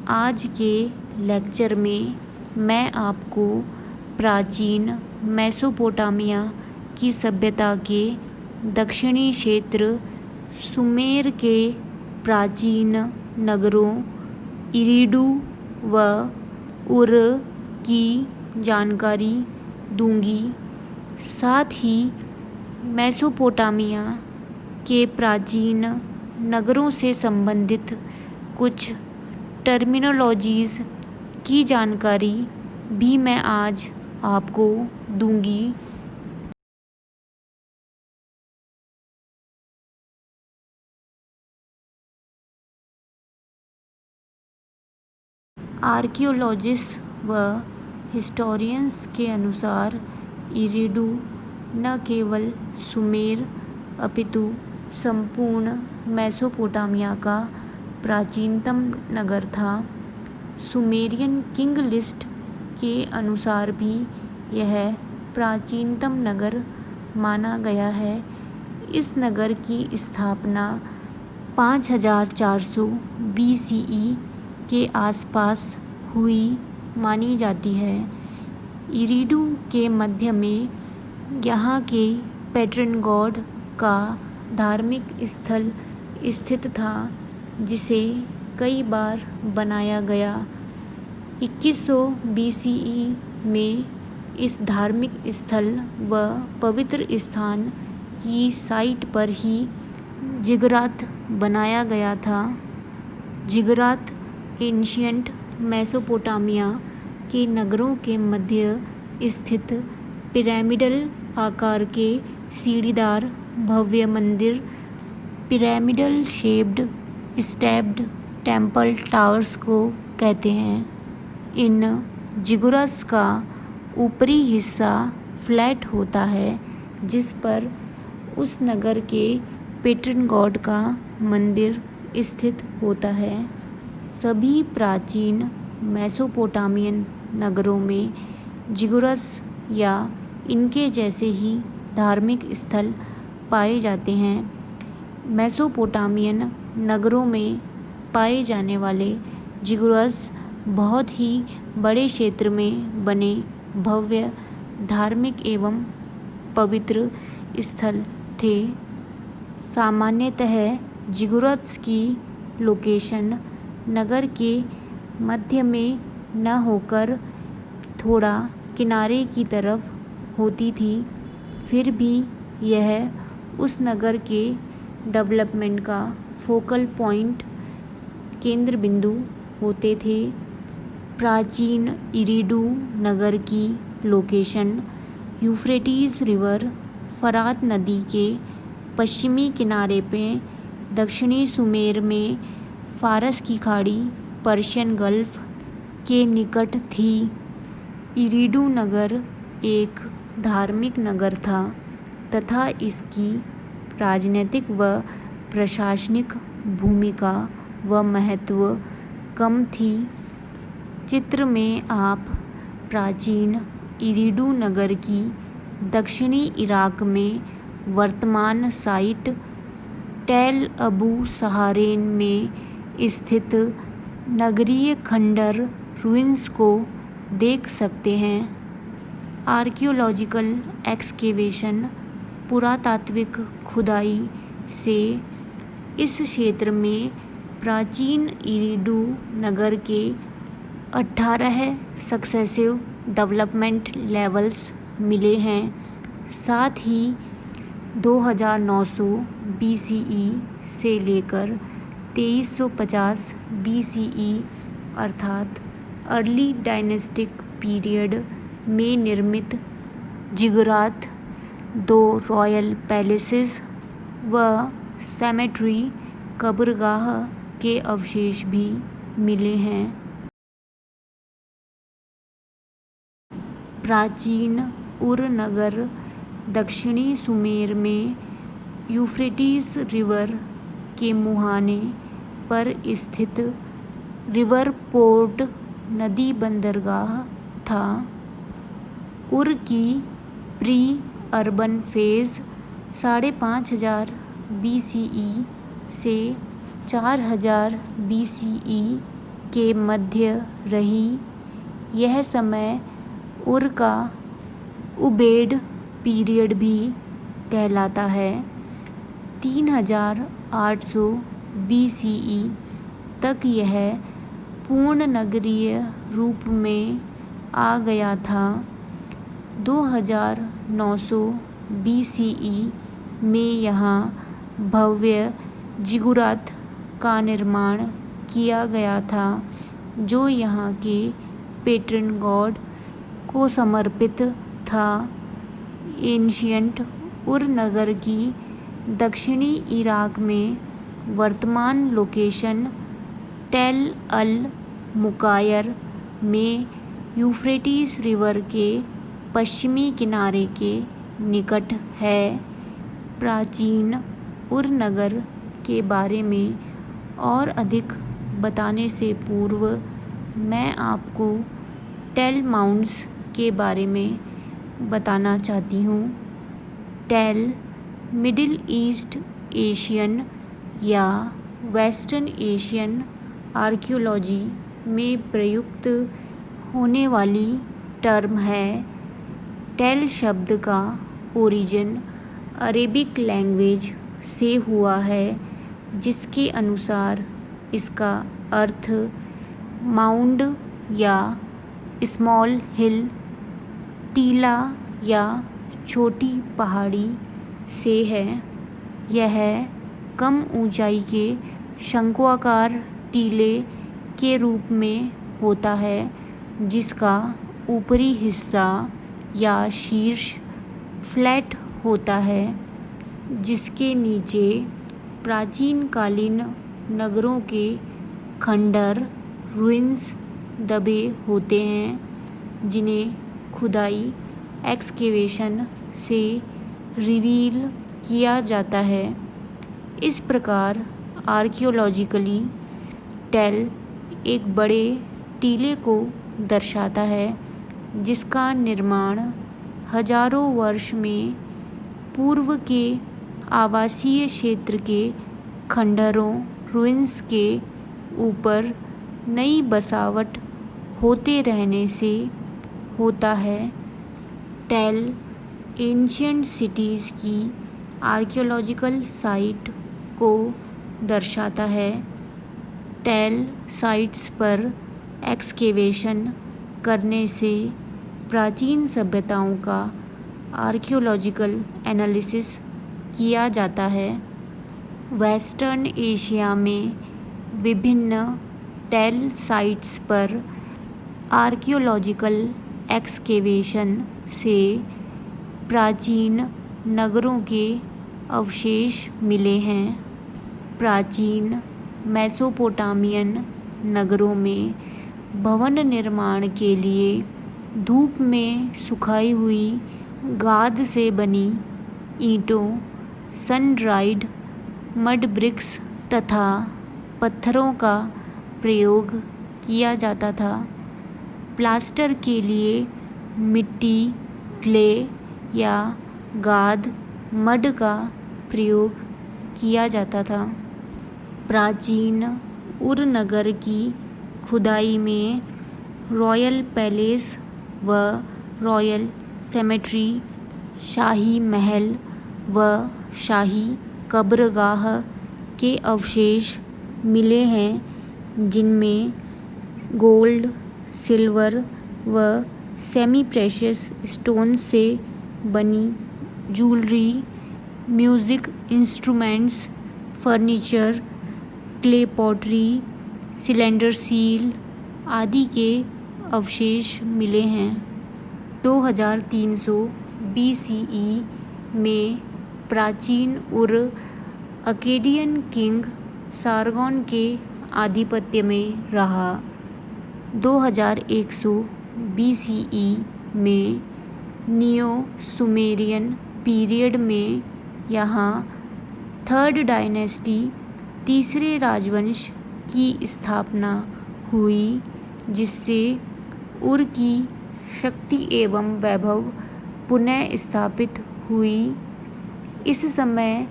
आज के लेक्चर में मैं आपको प्राचीन मेसोपोटामिया की सभ्यता के दक्षिणी क्षेत्र सुमेर के प्राचीन नगरों इरीडू व उर की जानकारी दूंगी। साथ ही मेसोपोटामिया के प्राचीन नगरों से संबंधित कुछ टर्मिनोलॉजीज़ की जानकारी भी मैं आज आपको दूंगी। आर्कियोलॉजिस्ट व हिस्टोरियंस के अनुसार इरीडू न केवल सुमेर अपितु संपूर्ण मेसोपोटामिया का प्राचीनतम नगर था। सुमेरियन किंग लिस्ट के अनुसार भी यह प्राचीनतम नगर माना गया है। इस नगर की स्थापना 5400 BCE के आसपास हुई मानी जाती है। इरीडू के मध्य में यहाँ के पैट्रन गॉड का धार्मिक स्थल स्थित था, जिसे कई बार बनाया गया। 2100 BCE में इस धार्मिक स्थल व पवित्र स्थान की साइट पर ही जिगरात बनाया गया था। जिगरात एंशियंट मेसोपोटामिया के नगरों के मध्य स्थित पिरामिडल आकार के सीढ़ीदार भव्य मंदिर, pyramidal shaped stepped temple towers को कहते हैं। इन जिगुरस का ऊपरी हिस्सा फ्लैट होता है, जिस पर उस नगर के पैट्रन गॉड का मंदिर स्थित होता है। सभी प्राचीन मेसोपोटामियन नगरों में जिगुरस या इनके जैसे ही धार्मिक स्थल पाए जाते हैं। मेसोपोटामियन नगरों में पाए जाने वाले जिगुरस बहुत ही बड़े क्षेत्र में बने भव्य धार्मिक एवं पवित्र स्थल थे। सामान्यतः जिगुरस की लोकेशन नगर के मध्य में न होकर थोड़ा किनारे की तरफ होती थी, फिर भी यह उस नगर के डेवलपमेंट का फोकल पॉइंट केंद्र बिंदु होते थे। प्राचीन इरीडू नगर की लोकेशन यूफ्रेटिस रिवर फरात नदी के पश्चिमी किनारे पे दक्षिणी सुमेर में फारस की खाड़ी पर्शियन गल्फ के निकट थी। इरीडू नगर एक धार्मिक नगर था तथा इसकी राजनीतिक व प्रशासनिक भूमिका व महत्व कम थी। चित्र में आप प्राचीन इरीडू नगर की दक्षिणी इराक में वर्तमान साइट टेल अबू सहारेन में स्थित नगरीय खंडर रुइंस को देख सकते हैं। आर्कियोलॉजिकल एक्सकेवेशन पुरातात्विक खुदाई से इस क्षेत्र में प्राचीन इरीडू नगर के 18 सक्सेसिव डेवलपमेंट लेवल्स मिले हैं। साथ ही 2900 BCE से लेकर 2350 BCE अर्थात अर्ली डायनेस्टिक पीरियड में निर्मित जिगरात, 2 रॉयल पैलेसेस व सेमेट्री कब्रगाह के अवशेष भी मिले हैं। प्राचीन उर नगर दक्षिणी सुमेर में यूफ्रेटिस रिवर के मुहाने पर स्थित रिवर पोर्ट नदी बंदरगाह था। उर की प्री अर्बन फेज़ 5500 BCE से 4000 BCE के मध्य रही। यह समय उर का उबेड पीरियड भी कहलाता है। 3800 BCE तक यह पूर्ण नगरीय रूप में आ गया था। 2900 BCE में यहाँ भव्य जिगुरात का निर्माण किया गया था, जो यहाँ के पेट्रन गॉड को समर्पित था। एंशियंट उर नगर की दक्षिणी इराक में वर्तमान लोकेशन टेल अल मुकायर में यूफ्रेटिस रिवर के पश्चिमी किनारे के निकट है। प्राचीन उर नगर के बारे में और अधिक बताने से पूर्व मैं आपको टेल माउंट्स के बारे में बताना चाहती हूँ। टेल मिडिल ईस्ट एशियन या वेस्टर्न एशियन आर्कियोलॉजी में प्रयुक्त होने वाली टर्म है। टेल शब्द का ओरिजिन अरेबिक लैंग्वेज से हुआ है, जिसके अनुसार इसका अर्थ माउंड या स्मॉल हिल, टीला या छोटी पहाड़ी से है। यह कम ऊंचाई के शंक्वाकार टीले के रूप में होता है, जिसका ऊपरी हिस्सा या शीर्ष फ्लैट होता है, जिसके नीचे प्राचीन कालीन नगरों के खंडर रुइंस दबे होते हैं, जिन्हें खुदाई एक्सकेवेशन से रिवील किया जाता है। इस प्रकार आर्कियोलॉजिकली टेल एक बड़े टीले को दर्शाता है, जिसका निर्माण हजारों वर्ष में पूर्व के आवासीय क्षेत्र के खंडरों रुइंस के ऊपर नई बसावट होते रहने से होता है। टेल एंशिएंट सिटीज़ की आर्कियोलॉजिकल साइट को दर्शाता है। टेल साइट्स पर एक्सकेवेशन करने से प्राचीन सभ्यताओं का आर्कियोलॉजिकल एनालिसिस किया जाता है। वेस्टर्न एशिया में विभिन्न टेल साइट्स पर आर्कियोलॉजिकल एक्सकेवेशन से प्राचीन नगरों के अवशेष मिले हैं। प्राचीन मेसोपोटामियन नगरों में भवन निर्माण के लिए धूप में सुखाई हुई गाद से बनी ईंटों, सन ड्राइड मड ब्रिक्स तथा पत्थरों का प्रयोग किया जाता था। प्लास्टर के लिए मिट्टी, क्ले या गाद मड का प्रयोग किया जाता था। प्राचीन उर नगर की खुदाई में रॉयल पैलेस व रॉयल सेमेट्री, शाही महल व शाही कब्रगाह के अवशेष मिले हैं, जिनमें गोल्ड, सिल्वर व सेमी प्रेशियस स्टोन से बनी jewellery, music instruments, furniture, clay pottery, cylinder seal आदि के अवशेष मिले हैं। 2300 BCE में प्राचीन उर अकेडियन किंग सारगोन के आधिपत्य में रहा। 2100 BCE में नियो सुमेरियन पीरियड में यहाँ थर्ड डायनेस्टी, तीसरे राजवंश की स्थापना हुई, जिससे उर की शक्ति एवं वैभव पुनः स्थापित हुई। इस समय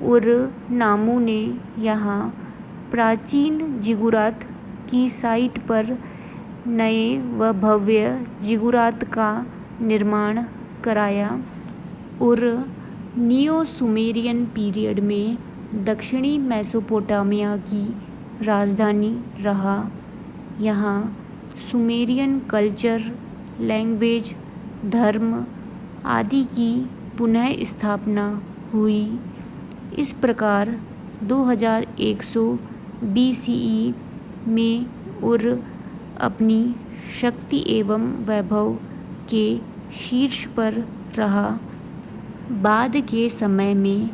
उर नामू ने यहाँ प्राचीन जिगुरात की साइट पर नए व भव्य जिगुरात का निर्माण कराया और नियो सुमेरियन पीरियड में दक्षिणी मेसोपोटामिया की राजधानी रहा। यहाँ सुमेरियन कल्चर, लैंग्वेज, धर्म आदि की पुनः स्थापना हुई। इस प्रकार 2100 BCE में उर अपनी शक्ति एवं वैभव के शीर्ष पर रहा। बाद के समय में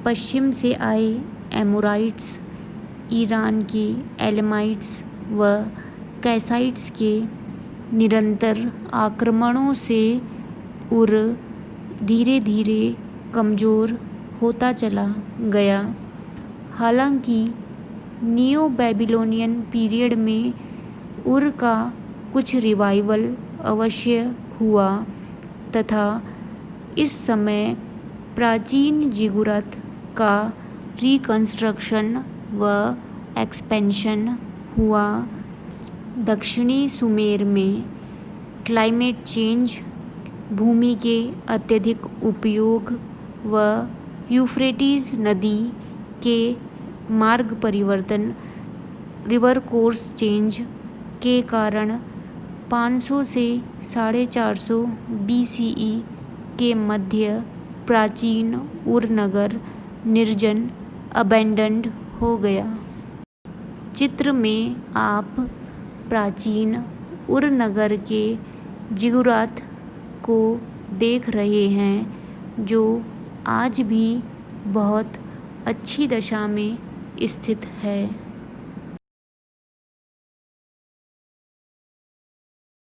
पश्चिम से आए एमोराइट्स, ईरान के एलमाइट्स व कैसाइट्स के निरंतर आक्रमणों से उर धीरे धीरे कमज़ोर होता चला गया। हालांकि नियो बेबीलोनियन पीरियड में उर का कुछ रिवाइवल अवश्य हुआ तथा इस समय प्राचीन जिगुरत का रिकंस्ट्रक्शन व एक्सपेंशन हुआ। दक्षिणी सुमेर में क्लाइमेट चेंज, भूमि के अत्यधिक उपयोग व यूफ्रेटिस नदी के मार्ग परिवर्तन, रिवर कोर्स चेंज के कारण 500 से 450 BCE के मध्य प्राचीन उर नगर निर्जन अबैंडन्ड हो गया। चित्र में आप प्राचीन उर नगर के जिगुरात को देख रहे हैं जो आज भी बहुत अच्छी दशा में स्थित है।